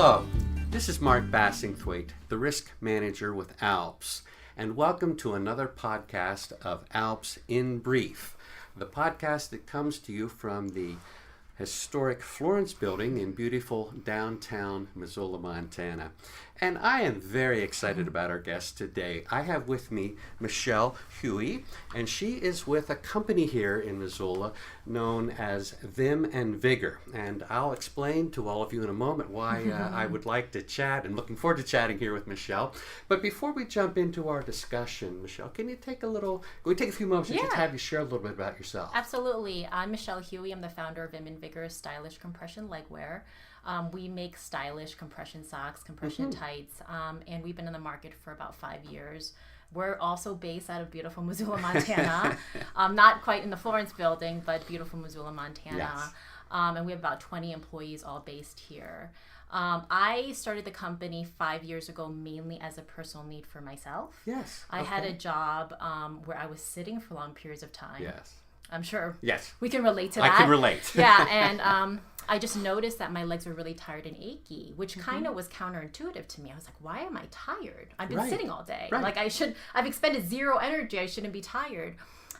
Hello, this is Mark Bassingthwaighte, the Risk Manager with ALPS, and welcome to another podcast of ALPS in Brief, the podcast that comes to you from the historic Florence Building in beautiful downtown Missoula, Montana. And I am very excited about our guest today. I have with me Michelle Huie, and she is with a company here in Missoula known as VIM VIGR. And I'll explain to all of you in a moment why I would like to chat, and looking forward to chatting here with Michelle. But before we jump into our discussion, Michelle, can we take a few moments just to have you share a little bit about yourself? Absolutely. I'm Michelle Huie. I'm the founder of VIM VIGR Stylish Compression Legwear. We make stylish compression socks, compression tights, and we've been in the market for about 5 years. We're also based out of beautiful Missoula, Montana. Not quite in the Florence Building, but beautiful Missoula, Montana. Yes. And we have about 20 employees all based here. I started the company 5 years ago mainly as a personal need for myself. Yes. I had a job where I was sitting for long periods of time. Yes. I'm sure Yes. we can relate to that. I can relate. Yeah, and I just noticed that my legs were really tired and achy, which kind of was counterintuitive to me. I was like, why am I tired? I've been sitting all day. Right. Like I've expended zero energy. I shouldn't be tired.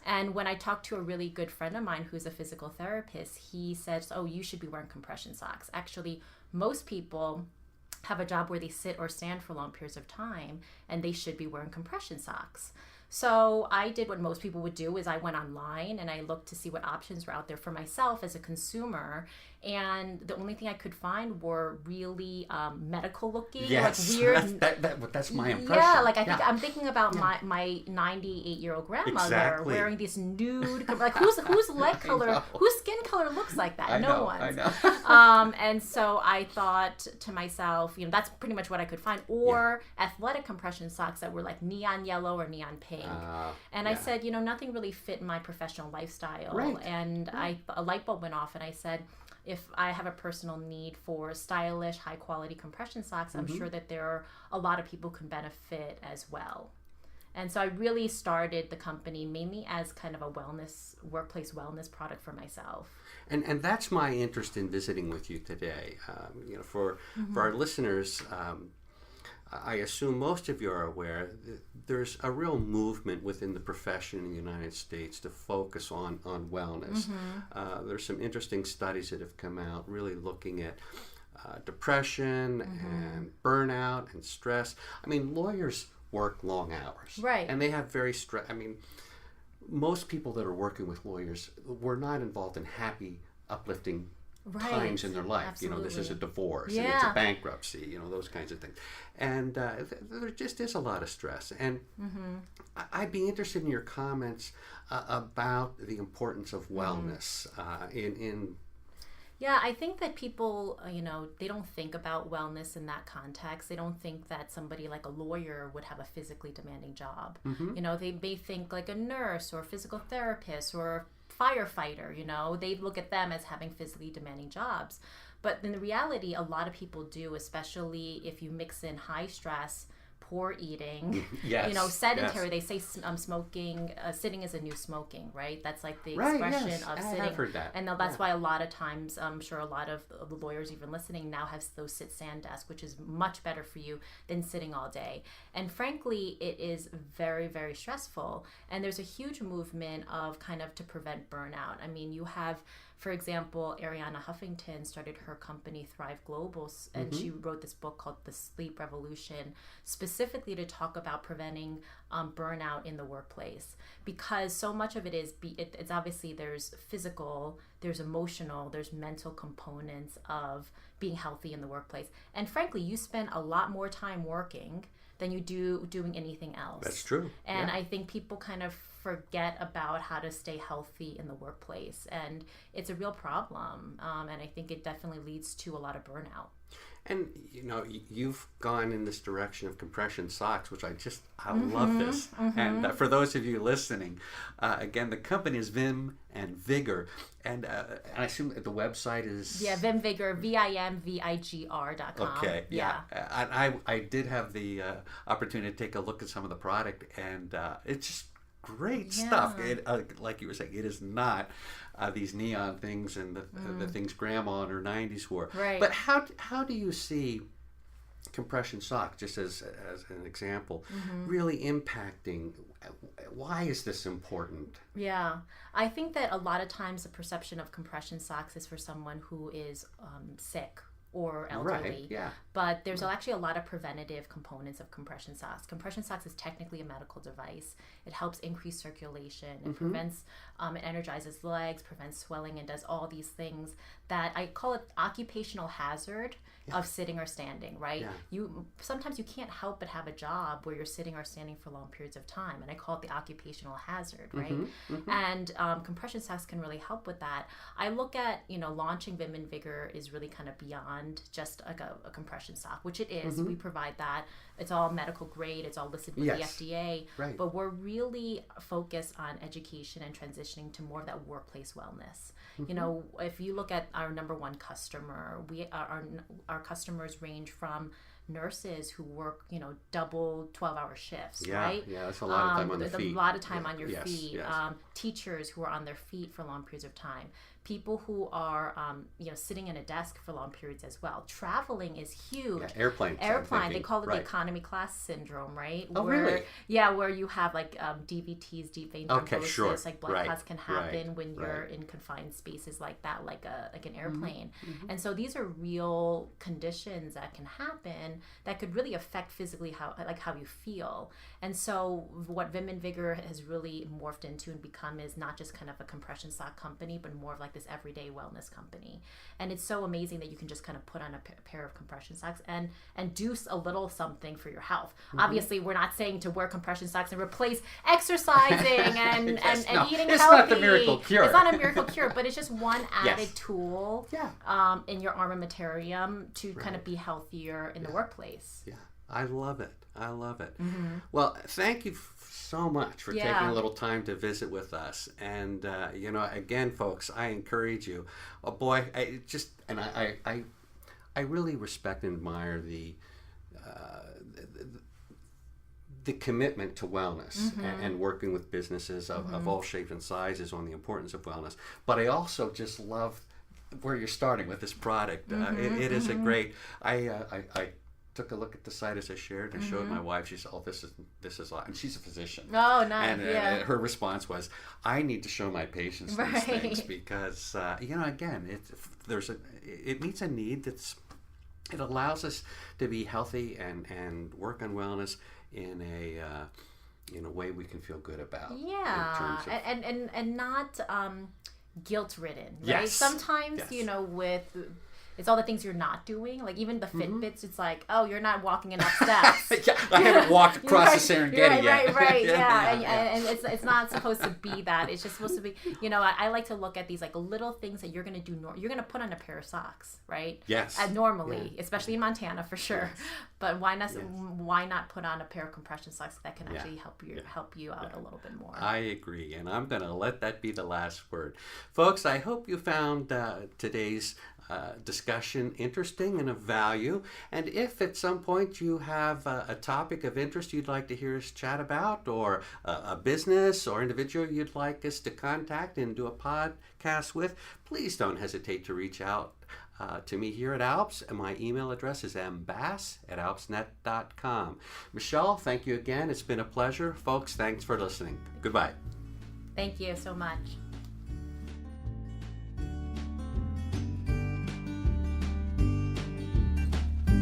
And when I talked to a really good friend of mine who's a physical therapist, he said, oh, you should be wearing compression socks. Actually, most people have a job where they sit or stand for long periods of time, and they should be wearing compression socks. So I did what most people would do, is I went online and I looked to see what options were out there for myself as a consumer. And the only thing I could find were really medical looking, like weird. That's my impression. Yeah, like I'm thinking about my 98-year-old grandmother wearing this nude, like whose leg color, whose skin color looks like that? No one's. I know. And so I thought to myself, that's pretty much what I could find, or athletic compression socks that were like neon yellow or neon pink. And I said, nothing really fit my professional lifestyle. Right. And a light bulb went off, and I said, if I have a personal need for stylish, high quality compression socks, I'm sure that there are a lot of people who can benefit as well. And so I really started the company mainly as kind of a workplace wellness product for myself. And that's my interest in visiting with you today. For our listeners, I assume most of you are aware there's a real movement within the profession in the United States to focus on wellness. There's some interesting studies that have come out really looking at depression and burnout and stress. I mean, lawyers work long hours. Right. And they have very most people that are working with lawyers were not involved in happy, uplifting times in their life. Absolutely. This is a divorce and it's a bankruptcy, those kinds of things. And there just is a lot of stress. And I'd be interested in your comments about the importance of wellness in Yeah, I think that people, they don't think about wellness in that context. They don't think that somebody like a lawyer would have a physically demanding job. They may think like a nurse or a physical therapist or firefighter, they look at them as having physically demanding jobs. But in the reality, a lot of people do, especially if you mix in high stress, poor eating, sedentary. They say smoking, sitting is a new smoking, right? That's like the expression of sitting. I've heard that. And that's why a lot of times, I'm sure a lot of the lawyers even listening now have those sit-stand desks, which is much better for you than sitting all day. And frankly, it is very, very stressful. And there's a huge movement of kind of to prevent burnout. I mean, you have, for example, Arianna Huffington started her company Thrive Global, and she wrote this book called The Sleep Revolution, specifically to talk about preventing burnout in the workplace. Because so much of it is, it's obviously there's physical, there's emotional, there's mental components of being healthy in the workplace. And frankly, you spend a lot more time working than you do doing anything else. That's true. And I think people kind of forget about how to stay healthy in the workplace, and it's a real problem. And I think it definitely leads to a lot of burnout. And you've gone in this direction of compression socks, which I love this. And for those of you listening, again, the company is VIM VIGR, and I assume that the website is VIM VIGR, VIMVIGR.com. Okay, I did have the opportunity to take a look at some of the product, and it's just great stuff. It, like you were saying, it is not these neon things and the things grandma in her 90s wore. Right. But how do you see compression sock, just as an example, really impacting? Why is this important? Yeah, I think that a lot of times the perception of compression socks is for someone who is sick or elderly. Right, yeah. But there's actually a lot of preventative components of compression socks. Compression socks is technically a medical device. It helps increase circulation. It prevents, it energizes legs, prevents swelling, and does all these things that I call it occupational hazard of sitting or standing, right? Yeah. Sometimes you can't help but have a job where you're sitting or standing for long periods of time, and I call it the occupational hazard, right? And compression socks can really help with that. I look at, launching VIM and VIGR is really kind of beyond just like a compression sock, which it is. We provide that. It's all medical grade. It's all listed with the FDA. Right. But we're really focused on education and transitioning to more of that workplace wellness. If you look at our number one customer, our customers range from nurses who work, double 12-hour shifts, right? Yeah, that's a lot of time on their feet. A lot of time on your feet. Yes. Teachers who are on their feet for long periods of time. People who are, sitting in a desk for long periods as well. Traveling is huge. Yeah, airplane. They call it the economy class syndrome, right? Oh, really? Yeah, where you have like DVTs, deep vein thrombosis, like blood clots can happen when you're in confined spaces like that, like an airplane. And so these are real conditions that can happen that could really affect physically how you feel. And so what VIM and VIGR has really morphed into and become is not just kind of a compression sock company, but more of like this everyday wellness company. And it's so amazing that you can just kind of put on a pair of compression socks and do a little something for your health. Obviously, we're not saying to wear compression socks and replace exercising and eating healthy. It's not the miracle cure. It's not a miracle cure, but it's just one added tool in your armamentarium to kind of be healthier in the workplace. Yeah, I love it. Well, thank you so much for taking a little time to visit with us. And again, folks, I encourage you. Oh boy, I really respect and admire the commitment to wellness and working with businesses of all shapes and sizes on the importance of wellness. But I also just love where you're starting with this product. It is a great. I took a look at the site as I shared and showed my wife. She said, "Oh, this is a lot," and she's a physician. Oh, nice. And her response was, "I need to show my patients these things because again, it meets a need it allows us to be healthy and work on wellness in a way we can feel good about." Yeah, and not guilt-ridden, right? Yes. Sometimes, with it's all the things you're not doing. Like even the Fitbits, it's like, oh, you're not walking enough steps. I haven't walked across the Serengeti yet. Right, and it's not supposed to be that. It's just supposed to be, I like to look at these like little things that you're going to do. You're going to put on a pair of socks, right? Yes. Normally, especially in Montana for sure. Yes. But why not put on a pair of compression socks that can actually help you out a little bit more? I agree, and I'm going to let that be the last word. Folks, I hope you found today's discussion interesting and of value. And if at some point you have a topic of interest you'd like to hear us chat about, or a business or individual you'd like us to contact and do a podcast with, please don't hesitate to reach out to me here at ALPS. And my email address is mbass@alpsnet.com. Michelle, thank you again. It's been a pleasure. Folks, thanks for listening. Goodbye. Thank you so much.